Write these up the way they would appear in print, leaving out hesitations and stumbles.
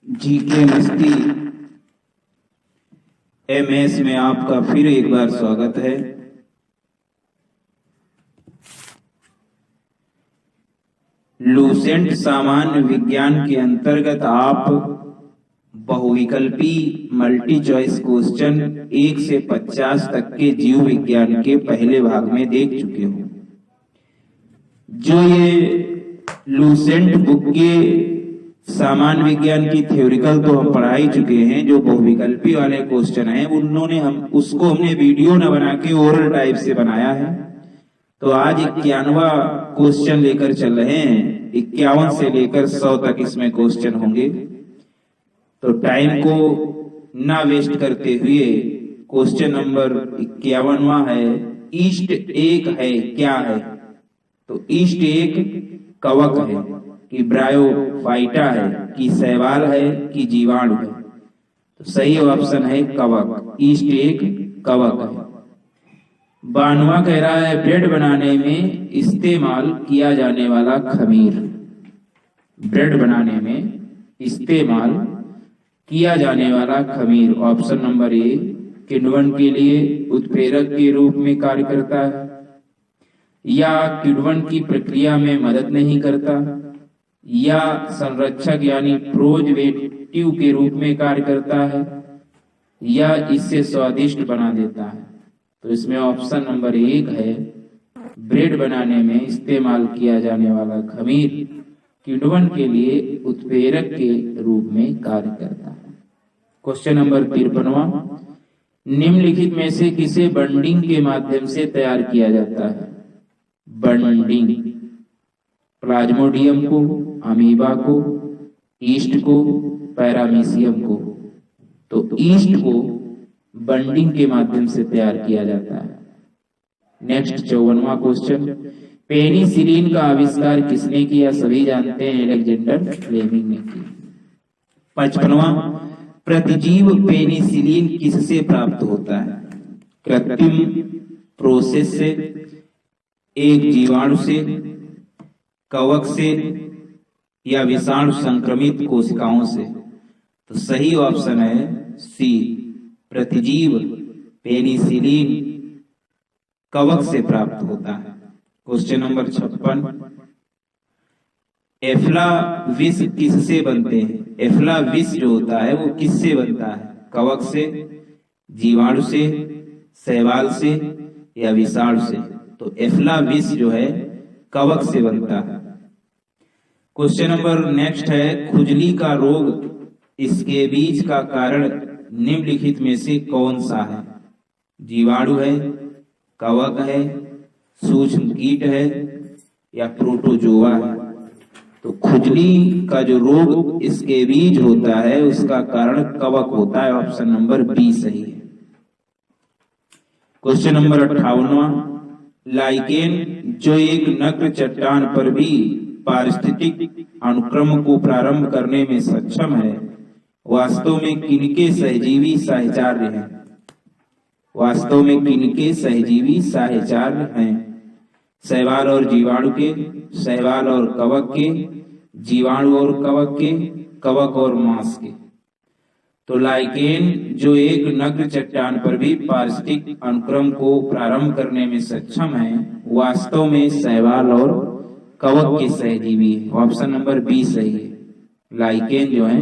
GK मस्ती MS में आपका फिर एक बार स्वागत है। लूसेंट सामान्य विज्ञान के अंतर्गत आप बहुविकल्पी मल्टी चॉइस क्वेश्चन 1 से 50 तक के जीव विज्ञान के पहले भाग में देख चुके हो। जो ये लूसेंट बुक के सामान्य विज्ञान की थ्योरिकल तो हम पढ़ा ही चुके हैं, जो बहुविकल्पी वाले क्वेश्चन हैं उन्होंने हमने वीडियो न बना के ओरल टाइप से बनाया है। तो आज 51वां क्वेश्चन लेकर चल रहे हैं। 51 से लेकर 100 तक इसमें क्वेश्चन होंगे। तो टाइम को ना वेस्ट करते हुए क्वेश्चन नंबर 51वां है, ईस्ट एक है क्या है? तो ईस्ट एक कवक है कि ब्रायोफाइटा है कि शैवाल है कि जीवाणु है? तो सही ऑप्शन है कवक। ईस्ट एक कवक है। 92वां कह रहा है ब्रेड बनाने में इस्तेमाल किया जाने वाला खमीर। ब्रेड बनाने में इस्तेमाल किया जाने वाला खमीर ऑप्शन नंबर ए किण्वन के लिए उत्प्रेरक के रूप में कार्य करता है, या किण्वन की प्रक्रिया में मदद नहीं करता, या संरक्षक यानी प्रोजवेटिव के रूप में कार्य करता है, या इससे स्वादिष्ट बना देता है। तो इसमें ऑप्शन नंबर 1 है ब्रेड बनाने में इस्तेमाल किया जाने वाला खमीर किण्वन के लिए उत्प्रेरक के रूप में कार्य करता है। क्वेश्चन नंबर 53वां, निम्नलिखित में से किसे बंडिंग के माध्यम से तैयार किया जाता है? बंडिंग प्लाज्मोडियम को, अमीबा को, ईस्ट को, पैरामीशियम को। तो ईस्ट को बंडिंग के माध्यम से तैयार किया जाता है। नेक्स्ट 54वां क्वेश्चन, पेनिसिलिन का आविष्कार किसने किया? सभी जानते हैं, अलेक्जेंडर फ्लेमिंग ने किया। 55वां, प्रतिजीव पेनिसिलिन किससे प्राप्त होता है? कृत्रिम प्रोसेस से, एक जीवाणु से, कवक से, या विषाणु संक्रमित कोशिकाओं से? तो सही ऑप्शन है सी, प्रतिजीव पेनिसिलिन कवक से प्राप्त होता है। क्वेश्चन नंबर 56, एफ्ला विष किससे बनते हैं? एफ्ला विष जो होता है वो किससे बनता है? कवक से, जीवाणु से, शैवाल से, या विषाणु से? तो एफ्ला विष जो है कवक से बनता है। क्वेश्चन नंबर नेक्स्ट है, खुजली का रोग इसके बीज का कारण निम्नलिखित में से कौन सा है? जीवाणु है, कवक है, सूक्ष्म कीट है, या प्रोटोजोआ है? तो खुजली का जो रोग इसके बीज होता है उसका कारण कवक होता है। ऑप्शन नंबर बी सही है। क्वेश्चन नंबर 58वां, लाइकेन जो एक नग्न चट्टान पर भी पारिस्थितिक अनुक्रम को प्रारंभ करने में सक्षम है, वास्तव में किनके सहजीवी साहचर्य हैं? वास्तव में किनके सहजीवी साहचर्य हैं? शैवाल और जीवाणु के, शैवाल और कवक के, जीवाणु और कवक के, कवक और मांस के? तो लाइकेन जो एक नग्न चट्टान पर भी पारिस्थितिक अनुक्रम को प्रारंभ करने में सक्षम है, वास्तव में शैवाल और कवक के सहजीवी है। ऑप्शन नंबर बी सही है। लाइकेन जो है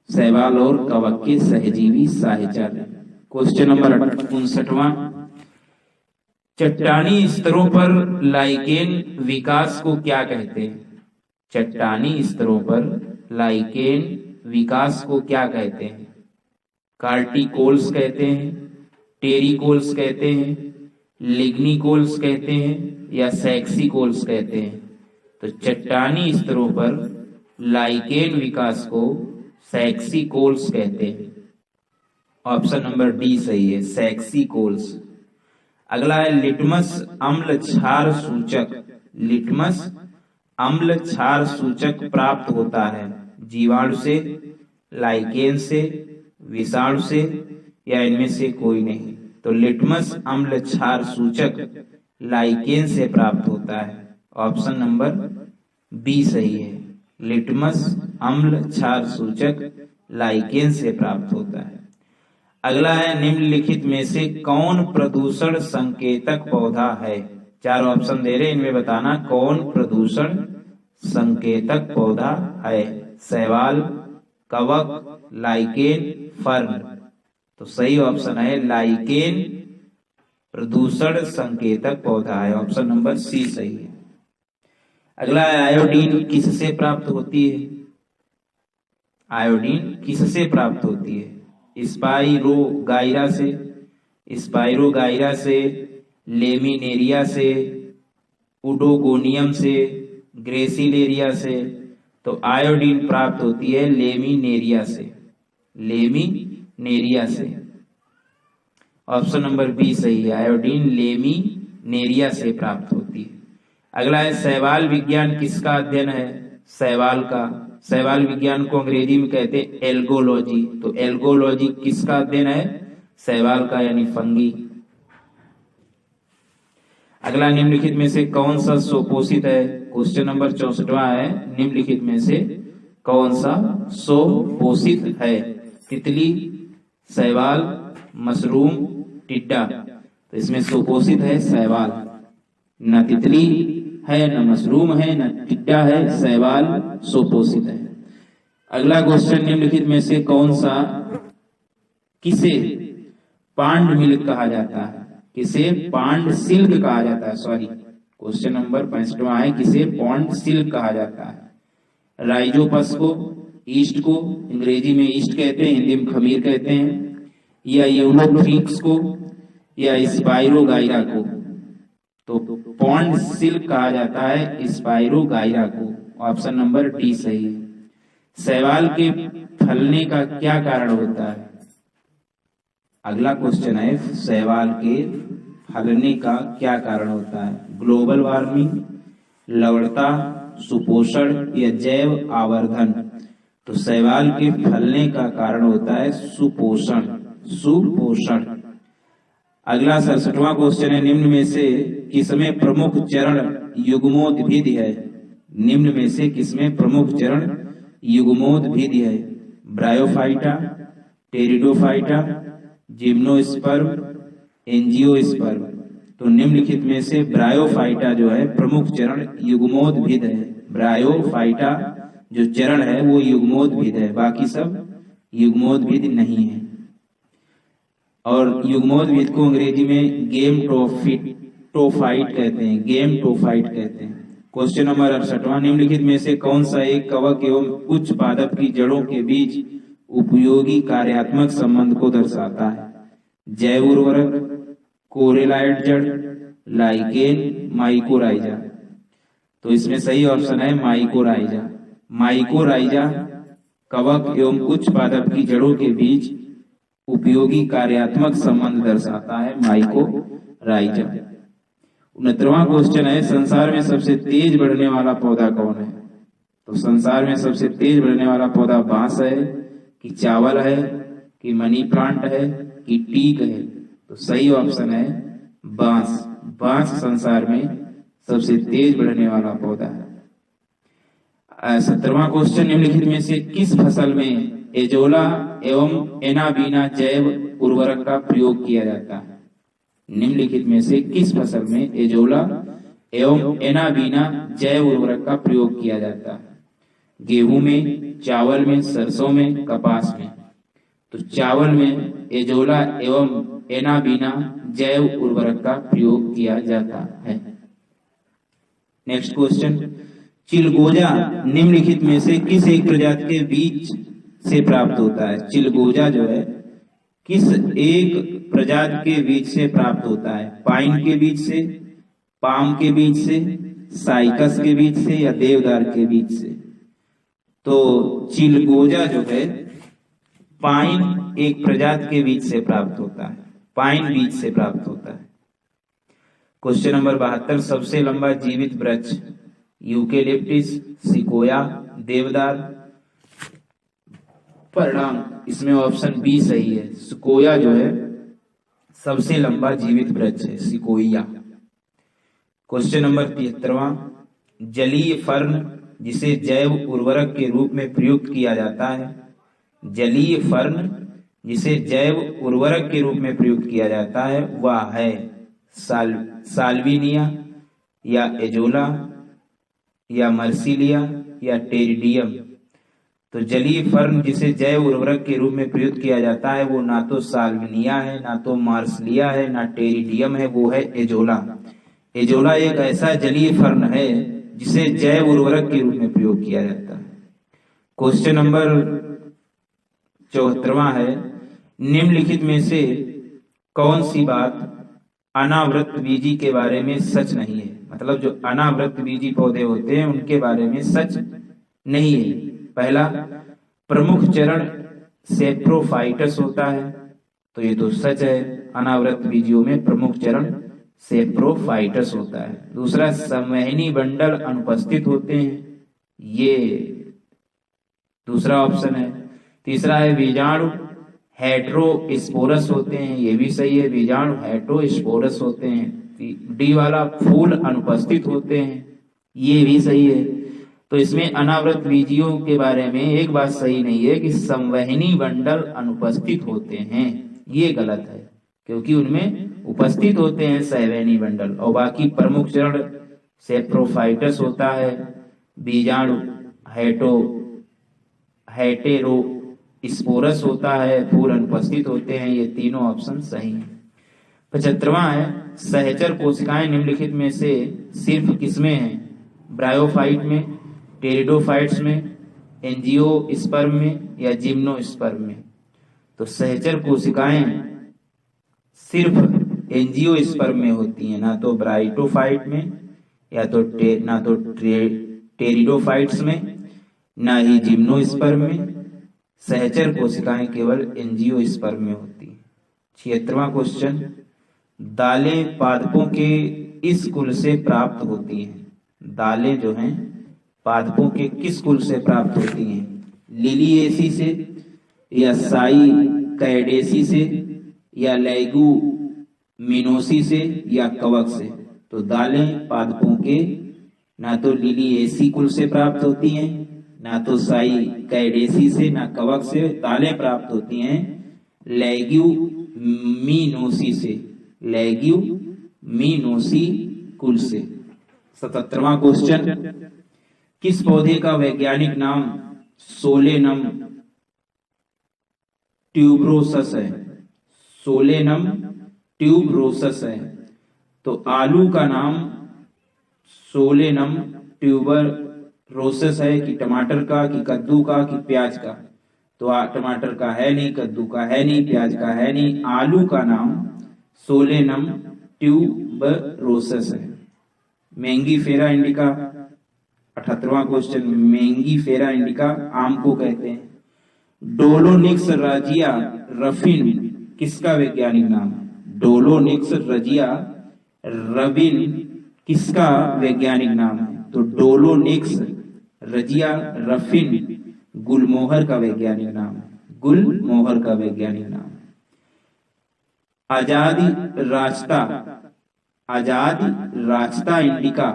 शैवाल और कवक के सहजीवी साहचर्य। क्वेश्चन नंबर 59वां, चट्टानी स्तरों पर लाइकेन विकास को क्या कहते हैं? चट्टानी स्तरों पर लाइकेन विकास को क्या कहते हैं? कार्टिकोल्स कहते हैं, टेरिकोल्स कहते हैं, लिग्निकोल्स कहते हैं, या सेक्सिकोल्स कहते हैं? तो चट्टानी स्तरों पर लाइकेन विकास को सेक्सिकोल्स कहते हैं। ऑप्शन नंबर डी सही है, सेक्सिकोल्स। अगला है लिटमस अम्ल क्षार सूचक। लिटमस अम्ल क्षार सूचक प्राप्त होता है जीवाणु से, लाइकेन से, विषाणु से, या इनमें से कोई नहीं? तो लिटमस अम्ल क्षार सूचक लाइकेन से प्राप्त होता है। ऑप्शन नंबर बी सही है, लिटमस अम्ल क्षार सूचक लाइकेन से प्राप्त होता है। अगला है निम्नलिखित में से कौन प्रदूषण संकेतक पौधा है। 4 ऑप्शन दे रहे, इनमें बताना कौन प्रदूषण संकेतक पौधा है। शैवाल, कवक, लाइकेन, फर्न। तो सही ऑप्शन है लाइकेन प्रदूषण संकेतक पौधा है। ऑप्शन नंबर सी सही है। अगला है आयोडीन किससे प्राप्त होती है। आयोडीन किससे प्राप्त होती है। स्पाइरोगाइरा से, स्पाइरोगाइरा से, लेमिनेरिया से, उडोगोनियम से, ग्रेसिलेरिया से। तो आयोडीन प्राप्त होती है लेमिनेरिया से, लेमिनेरिया से। ऑप्शन नंबर बी सही है, आयोडीन लेमिनेरिया से प्राप्त होती है। अगला है शैवाल विज्ञान किसका अध्ययन है। शैवाल का, शैवाल विज्ञान को अंग्रेजी में कहते हैं एल्गोलॉजी। तो एल्गोलॉजी किसका अध्ययन है, शैवाल का, यानी फंगी। अगला निम्नलिखित में से कौन सा सुपोषित है। क्वेश्चन नंबर 64 है, निम्नलिखित में से कौन सा सुपोषित है। तितली, शैवाल, मशरूम, टिड्डा। तो इसमें सुपोषित है शैवाल। न तितली है, न मशरूम है, न टिड्डा है, शैवाल सुपोषित है। अगला क्वेश्चन निम्नलिखित में से कौन सा किसे पांड मिल्क कहा जाता है। किसे पांड सिल्क कहा जाता है। सॉरी, क्वेश्चन नंबर 65 है, किसे पांड सिल्क कहा जाता है। राइजोपस को, ईस्ट को, अंग्रेजी में ईस्ट कहते हैं, हिंदी में खमीर कहते हैं, या यूलोथ्रिक्स को, या स्पाइरोगाइरा को। तो पॉन्ड सिल्क कहा जाता है स्पाइरोगाइरा को। ऑप्शन नंबर डी सही है। शैवाल के फलने का क्या कारण होता है। अगला क्वेश्चन है शैवाल के फलने का क्या कारण होता है। ग्लोबल वार्मिंग, लवणता, सुपोषण, या जैव आवर्धन। तो शैवाल के फलने का कारण होता है सुपोषण, सुपोषण। अगला 67वां क्वेश्चन है, निम्न में से किसमें प्रमुख चरण युग्मोद्भिद है। निम्न में से किसमें प्रमुख चरण युग्मोद्भिद है। Bryophyta, pteridophyta, gymnosperm, angiosperm. तो निम्नलिखित में से ब्रायोफाइटा जो है प्रमुख चरण युग्मोद्भिद है। ब्रायोफाइटा जो चरण है वो युग्मोद्भिद है, बाकी सब युग्मोद्भिद नहीं है। और युग्मोद्भिद को अंग्रेजी में गेमटोफाइट कहते हैं, गेमटोफाइट कहते हैं। क्वेश्चन नंबर 68वां, निम्नलिखित में से कौन सा एक कवक एवं उच्च पादप की जड़ों के बीच उपयोगी कार्यात्मक संबंध को दर्शाता है। जैव उर्वरक, कोरेलाइट जड़, लाइकेन, माइकोराइजा। तो इसमें सही ऑप्शन है माइकोराइजा। माइकोराइजा कवक एवं उच्च पादप की जड़ों के बीच उपयोगी कार्यात्मक संबंध दर्शाता है, माइकोराइजा। 69वां क्वेश्चन है, संसार में सबसे तेज बढ़ने वाला पौधा कौन है। तो संसार में सबसे तेज बढ़ने वाला पौधा बांस है, कि चावल है, कि मनी प्लांट है, कि टीक है। तो सही ऑप्शन है बांस। बांस संसार में सबसे तेज बढ़ने वाला पौधा है। 70वां क्वेश्चन, निम्नलिखित में से किस फसल में एजोला एवं एनाबीना जैव उर्वरक का प्रयोग किया जाता है। निम्नलिखित में से किस फसल में एजोला एवं एनाबीना जैव उर्वरक का प्रयोग किया जाता है। गेहूं में, चावल में, सरसों में, कपास में। तो चावल में एजोला एवं एनाबीना जैव उर्वरक का प्रयोग किया जाता है। नेक्स्ट क्वेश्चन, चिलगोजा निम्नलिखित में से किस एक प्रजाति के बीज से प्राप्त होता है। चिलगोजा जो है किस एक प्रजाति के बीज से प्राप्त होता है। पाइन के बीज से, पाम के बीज से, साइकस के बीज से, या देवदार के बीज से। तो चिलगोजा जो है पाइन एक प्रजाति के बीज से प्राप्त होता है, पाइन बीज से प्राप्त होता है। क्वेश्चन नंबर 72, सबसे लंबा जीवित वृक्ष। यूकेलिप्टिस, सिकोया, देवदार। परिणाम इसमें ऑप्शन बी सही है, सिकोया जो है सबसे लंबा जीवित वृक्ष है, सिकोया। क्वेश्चन नंबर 73वां, जलीय फर्न जिसे जैव उर्वरक के रूप में प्रयुक्त किया जाता है? जलीय फर्न जिसे जैव उर्वरक के रूप में प्रयुक्त किया जाता है वह है साल्विनिया या एजोला या मर्सिलिया या टेरिडियम। तो जलीय फर्न जिसे जैव उर्वरक के रूप में प्रयुक्त किया जाता है वो ना तो साल्विनिया है, ना तो मार्सलिया है, ना टेरिडियम है, वो है एजोला। एजोला एक ऐसा जलीय फर्न है जिसे जैव उर्वरक के रूप में प्रयोग किया जाता है। क्वेश्चन नंबर 74वां है, निम्नलिखित में से कौन सी बात अनावृत बीजी के बारे में सच नहीं है? मतलब जो अनावृत बीजी पौधे होते हैं उनके बारे में सच नहीं है। पहला, प्रमुख चरण सेप्रोफाइटस होता है, तो ये तो सच है, अनावृत बीजियों में प्रमुख चरण सेप्रोफाइटस होता है। दूसरा, संवहनी बंडल अनुपस्थित होते हैं, ये दूसरा ऑप्शन है। तीसरा है, बीजाणु हेट्रोस्पोरस होते हैं, ये भी सही है, बीजाणु हेट्रोस्पोरस होते हैं। डी वाला, फूल अनुपस्थित होते हैं, ये भी सही है। तो इसमें अनावृत बीजियों के बारे में एक बात सही नहीं है कि संवहनी बंडल अनुपस्थित होते हैं, ये गलत है, क्योंकि उनमें उपस्थित होते हैं संवहनी बंडल। और बाकी प्रमुख चरण सेप्रोफाइटस होता है, बीजाणु हेटेरोस्पोरस होता है, फूल अनुपस्थित होते हैं, ये तीनों ऑप्शन सही हैं। 75वां है, सहचर कोशिकाएं निम्नलिखित में से सिर्फ किसमें हैं? ब्रायोफाइट में, टेरिडोफाइट्स में, एंजियोस्पर्म में या जिम्नोस्पर्म में? तो सहचर कोशिकाएं सिर्फ एंजियोस्पर्म में होती हैं, ना तो ब्रायोफाइट में या तो टेरिडोफाइट्स में, ना ही जिम्नोस्पर्म में। सहचर कोशिकाएं केवल एंजियोस्पर्म में होती हैं। 76वां क्वेश्चन, दालें पादपों के इस कुल से प्राप्त होती हैं? दालें जो हैं पादपों के किस कुल से प्राप्त होती हैं? लिलिएसी से या साइकैडेसी से या लेगुमिनोसी से या कवक से? तो दालें पादपों के ना तो लिलिएसी कुल से प्राप्त होती हैं, ना तो साइकैडेसी से, ना कवक से। दालें प्राप्त होती हैं लेग्यूमिनोसी से, लेग्यूमिनोसी कुल से। 77वां क्वेश्चन, किस पौधे का वैज्ञानिक नाम सोलेनम ट्यूबरोसस है? सोलेनम ट्यूबरोसस है। तो आलू का नाम सोलेनम ट्यूबरोसस है कि टमाटर का, कि कद्दू का, कि प्याज का? तो टमाटर का है नहीं, कद्दू का है नहीं, प्याज का है नहीं, आलू का नाम सोलेनम ट्यूबरोसस है। मैंगीफेरा इंडिका, 78वां क्वेश्चन, मैंगीफेरा इंडिका आम को कहते हैं। डोलोनिक्स रजिया रफिन किसका वैज्ञानिक नाम? डोलोनिक्स रजिया रबिन किसका वैज्ञानिक नाम है? तो डोलोनिक्स रजिया रफिन गुलमोहर का वैज्ञानिक नाम है, गुलमोहर का वैज्ञानिक नाम। आजाद रास्ता इंडिका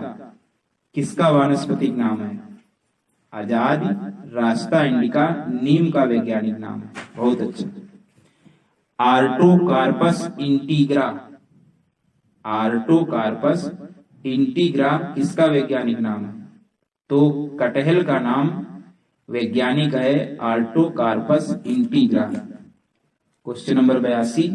किसका वानस्पतिक नाम है? आजाद रास्ता इंडिका नीम का वैज्ञानिक नाम है। बहुत अच्छा। आर्टोकार्पस इंटीग्रा, आर्टोकार्पस इंटीग्रा किसका वैज्ञानिक नाम है? तो कटहल का नाम वैज्ञानिक है आर्टोकार्पस इंटीग्रा। क्वेश्चन नंबर 82,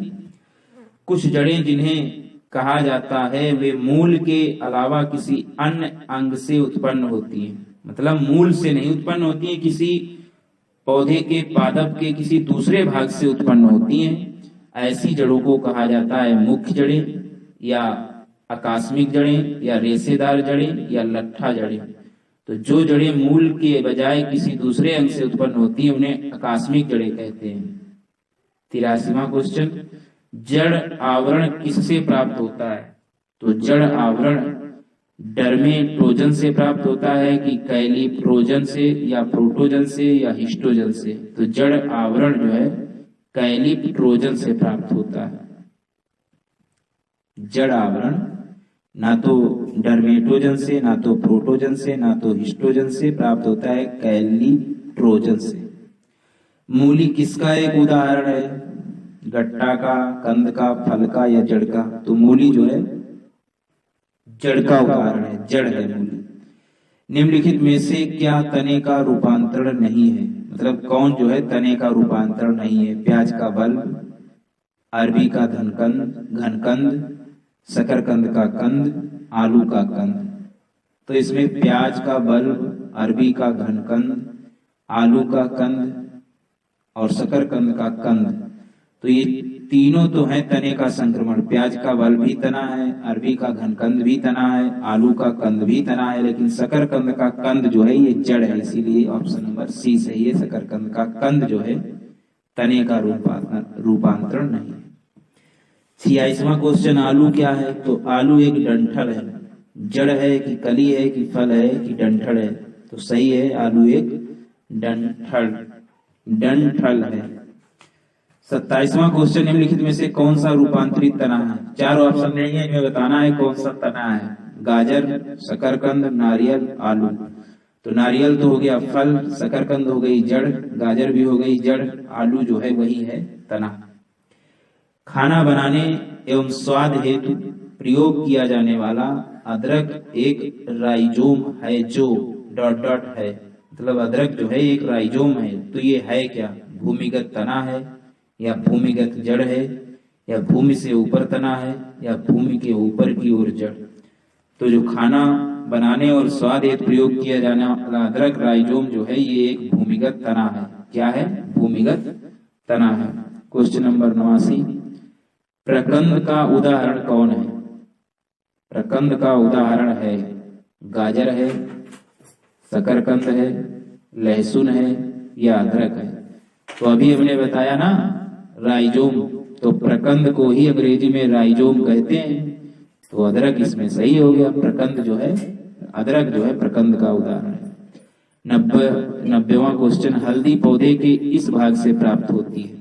कुछ जड़ें जिन्हें कहा जाता है वे मूल के अलावा किसी अन्य अंग से उत्पन्न होती हैं। मतलब मूल से नहीं उत्पन्न होती हैं, किसी पौधे के पादप के किसी दूसरे भाग से उत्पन्न होती हैं। ऐसी जड़ों को कहा जाता है मुख्य जड़ें या आकस्मिक जड़ें या रेशेदार जड़ें या लट्ठा जड़ें। तो जो जड़ें मूल के बजाय किसी दूसरे अंग से उत्पन्न होती हैं उन्हें आकस्मिक जड़ें कहते हैं। 83वां क्वेश्चन, जड़ आवरण किससे प्राप्त होता है? तो जड़ आवरण डर्मेटोजन से प्राप्त होता है कि कैलिप्रोजन से या प्रोटोजन से या हिस्टोजन से? तो जड़ आवरण जो है कैलिप्रोजन से प्राप्त होता है। जड़ आवरण ना तो डर्मेटोजन से, ना तो प्रोटोजन से, ना तो हिस्टोजन से प्राप्त होता है, कैल्लिट्रोजन से। मूली किसका एक उदाहरण है? गट्टा का, कंद का, फल का या जड़ का? तो मूली जो है जड़ का उदाहरण है, जड़ है मूली। निम्नलिखित में से क्या तने का रूपांतरण नहीं है? मतलब कौन जो है तने का रूपांतरण नहीं है? प्याज का बल्ब, अरबी का घनकंद, शकरकंद का कंद, आलू का कंद। तो इसमें प्याज का बल्ब, अरबी का घनकंद, आलू का कंद और शकरकंद का कंद, तो ये तीनों तो है तने का संक्रमण। प्याज का बल्ब भी तना है, अरबी का घनकंद भी तना है, आलू का कंद भी तना है, लेकिन शकरकंद का कंद जो है ये जड़ है, इसीलिए ऑप्शन नंबर सी सही है। शकरकंद का कंद जो है तने का रूपांतरण नहीं है। 86वां क्वेश्चन, आलू क्या है? तो आलू एक डंठल है। जड़ है कि कली है कि फल है कि डंठल है? तो सही है, आलू एक डंठल है। 27वां क्वेश्चन, निम्नलिखित में से कौन सा रूपांतरित तना है? 4 ऑप्शन नहीं है, इनमें बताना है कौन सा तना है। गाजर, शकरकंद, नारियल, आलू। तो नारियल तो हो गया फल, शकरकंद हो गई जड़, गाजर भी हो गई जड़, आलू जो है वही है तना। खाना बनाने एवं स्वाद हेतु प्रयोग किया जाने वाला अदरक एक राइजोम है जो ... है। मतलब अदरक जो है एक राइजोम है, तो ये है क्या? भूमिगत तना है या भूमिगत जड़ है या भूमि से ऊपर तना है या भूमि के ऊपर की ओर जड़? तो जो खाना बनाने और स्वाद हेतु प्रयोग किया जाने वाला अदरक राइजोम जो है ये एक भूमिगत तना है। क्या है? भूमिगत तना है। क्वेश्चन नंबर 89, प्रकंद का उदाहरण कौन है? प्रकंद का उदाहरण है गाजर है, शकरकंद है, लहसुन है या अदरक है? तो अभी हमने बताया ना राइजोम, तो प्रकंद को ही अंग्रेजी में राइजोम कहते हैं, तो अदरक इसमें सही हो गया। प्रकंद जो है, अदरक जो है प्रकंद का उदाहरण है। 90वां क्वेश्चन, हल्दी पौधे के इस भाग से प्राप्त होती है?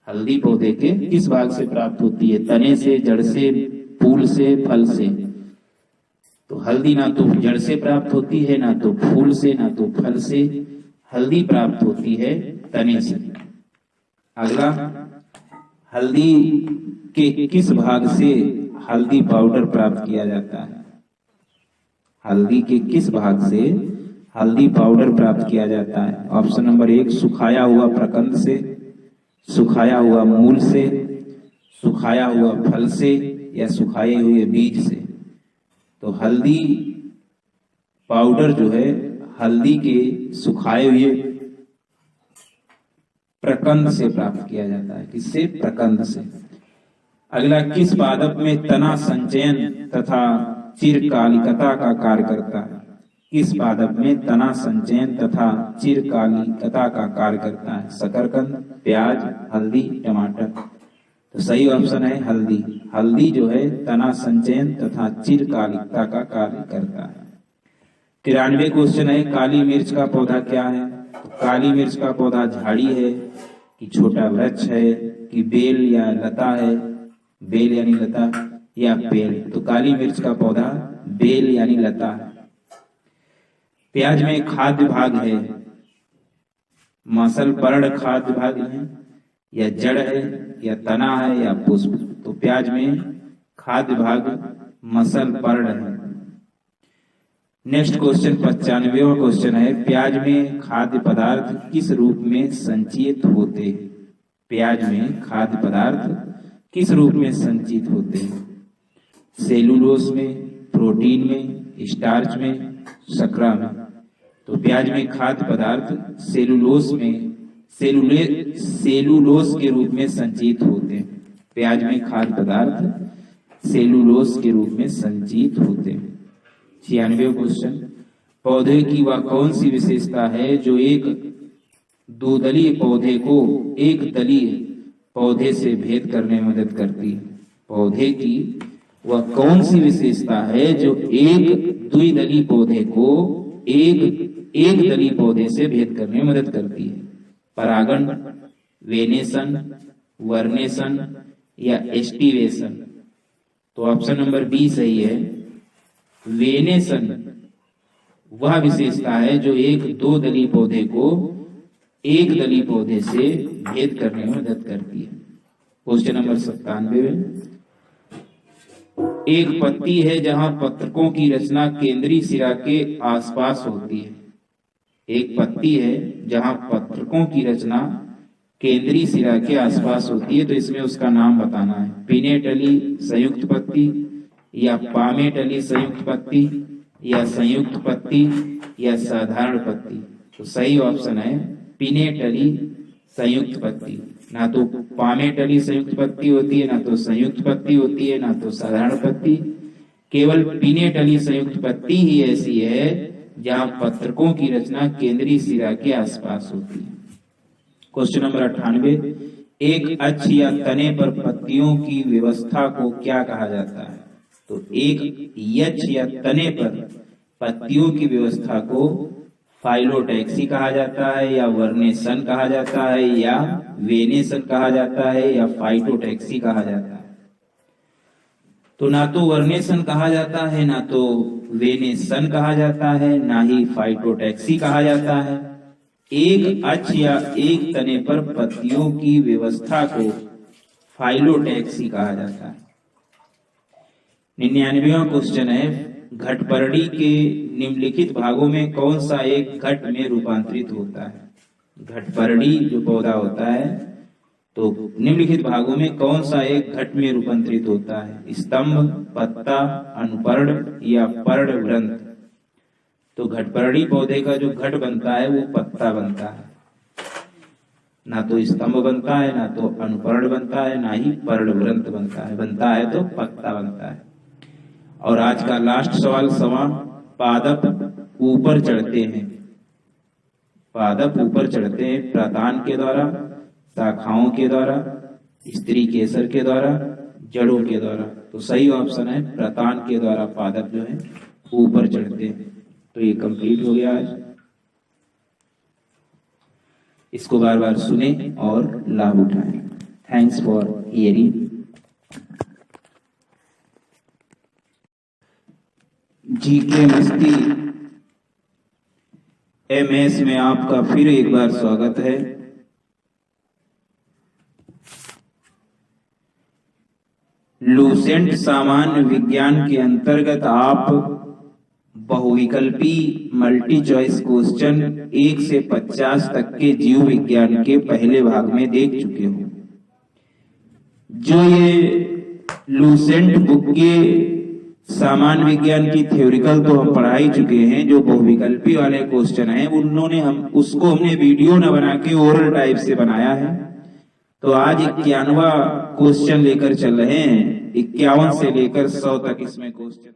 हल्दी पौधे के किस भाग से प्राप्त होती है? तने से, जड़ से, फूल से, फल से? तो हल्दी ना तो जड़ से प्राप्त होती है, ना तो फूल से, ना तो फल से। हल्दी प्राप्त होती है तने से। अगला, हल्दी के किस भाग से हल्दी पाउडर प्राप्त किया जाता है? हल्दी के किस भाग से हल्दी पाउडर प्राप्त किया जाता है? ऑप्शन नंबर 1, सुखाया हुआ प्रकंद से, सुखाया हुआ मूल से, सुखाया हुआ फल से या सुखाए हुए बीज से? तो हल्दी पाउडर जो है हल्दी के सुखाए हुए प्रकंद से प्राप्त किया जाता है। किससे? प्रकंद से। अगला, किस पादप में तना संचयन तथा चिरकालिकता का कार्य करता है? किस पादप में तना संचयन तथा चिरकालिकता का कार्य करता है? शकरकंद, प्याज, हल्दी, टमाटर? तो सही ऑप्शन है हल्दी। हल्दी जो है तना संचयन तथा चिरकालिकता का कार्य करता है। 93 क्वेश्चन है, काली मिर्च का पौधा क्या है? तो काली मिर्च का पौधा झाड़ी है कि छोटा वृक्ष है कि बेल या लता है? बेल यानी लता या पेड़? तो काली मिर्च का पौधा बेल यानी लता है। प्याज में खाद्य भाग है, मसल पर्ण खाद्य भाग है या जड़ है या तना है या पुष्प? तो प्याज में खाद्य भाग मसल पर्ण है। नेक्स्ट क्वेश्चन 95वां क्वेश्चन है, प्याज में खाद्य पदार्थ किस रूप में संचित होते हैं? प्याज में खाद्य पदार्थ किस रूप में संचित होते हैं? सेलुलोज में, प्रोटीन में, स्टार्च में, शर्करा में? तो प्याज में खाद्य पदार्थ सेलुलोज के रूप में संचित होते हैं। प्याज में खाद्य पदार्थ सेलुलोज के रूप में संचित होते हैं। 96वां क्वेश्चन, पौधे की वह कौन सी विशेषता है जो एक द्विदलीय पौधे को एक दलीय पौधे से भेद करने में मदद करती है? पौधे की वह कौन सी विशेषता है जो एक द्विदलीय पौधे को एक दलीय पौधे से भेद करने में मदद करती है? परागण, वेनेशन, वर्नेशन या एस्टिवेशन? तो ऑप्शन नंबर बी सही है, वेनेसन वह विशेषता है जो एक दो दली पौधे को एक दली पौधे से भेद करने में मदद करती है। Question number 97। एक पत्ती है जहां पत्रकों की रचना केंद्रीय सिरा के आसपास होती है। एक पत्ती है जहां पत्रकों की रचना केंद्रीय सिरा के आसपास होती है, तो इसमें उसका नाम बताना है। पिनेटली संयुक्त पत्ती या पामेटली संयुक्त पत्ती या संयुक्त पत्ती या साधारण पत्ती। तो सही ऑप्शन है पिनेटली संयुक्त पत्ती। ना तो पामेटली संयुक्त पत्ती होती है, ना तो संयुक्त पत्ती होती है, ना तो साधारण पत्ती। केवल पिनेटली संयुक्त पत्ती ही ऐसी है जहां पत्रकों की रचना केंद्रीय सिरा के आसपास होती है। Question number 98। एक अक्ष या तने पर पत्तियों की व्यवस्था को क्या कहा जाता है? तो एक अक्ष या तने पर पत्तियों की व्यवस्था को फाइलोटैक्सी कहा जाता है, या वर्नेसन कहा जाता है, या वेनेसन कहा जाता है, या फाइटोटैक्सी कहा जाता है। तो ना तो वर्नेसन कहा जाता है, ना तो वेनेसन कहा जाता है, ना ही फाइटोटैक्सी कहा जाता है। एक अक्ष या एक तने पर पत्तियों की व्यवस्था को फाइलोटैक्सी कहा जाता है। 99वां क्वेश्चन है, घटपर्णी के निम्नलिखित भागों में कौन सा एक घट में रूपांतरित होता है? घटपर्णी जो पौधा होता है, तो निम्नलिखित भागों में कौन सा एक घट में रूपांतरित होता है? स्तंभ, पत्ता, अनुपर्ण या पर्णवृंत। तो घटपर्णी पौधे का जो घट बनता है वो पत्ता बनता है, ना तो स्तंभ बनता है, ना तो अनुपर्ण बनता है, ना ही पर्णवृंत बनता है। बनता है तो पत्ता बनता है। और आज का लास्ट सवाल पादप ऊपर चढ़ते हैं। पादप ऊपर चढ़ते हैं प्रतान के द्वारा, शाखाओं के द्वारा, स्त्री केसर के द्वारा, जड़ों के द्वारा। तो सही ऑप्शन है प्रतान के द्वारा पादप जो है ऊपर चढ़ते हैं। तो ये कंप्लीट हो गया आज। इसको बार बार सुने और लाभ उठाएं। Thanks for hearing. जीके मस्ती MS में आपका फिर एक बार स्वागत है। लूसेंट सामान्य विज्ञान के अंतर्गत आप बहुविकल्पी मल्टी चॉइस क्वेश्चन 1 से 50 तक के जीव विज्ञान के पहले भाग में देख चुके हो। जो ये लूसेंट बुक के सामान्य विज्ञान की थ्योरिकल तो हम पढ़ा ही चुके हैं, जो बहुविकल्पी वाले क्वेश्चन हैं उन्होंने उसको हमने वीडियो न बना के ओरल टाइप से बनाया है। तो आज 51वां क्वेश्चन लेकर चल रहे हैं। 51 से लेकर 100 तक इसमें क्वेश्चन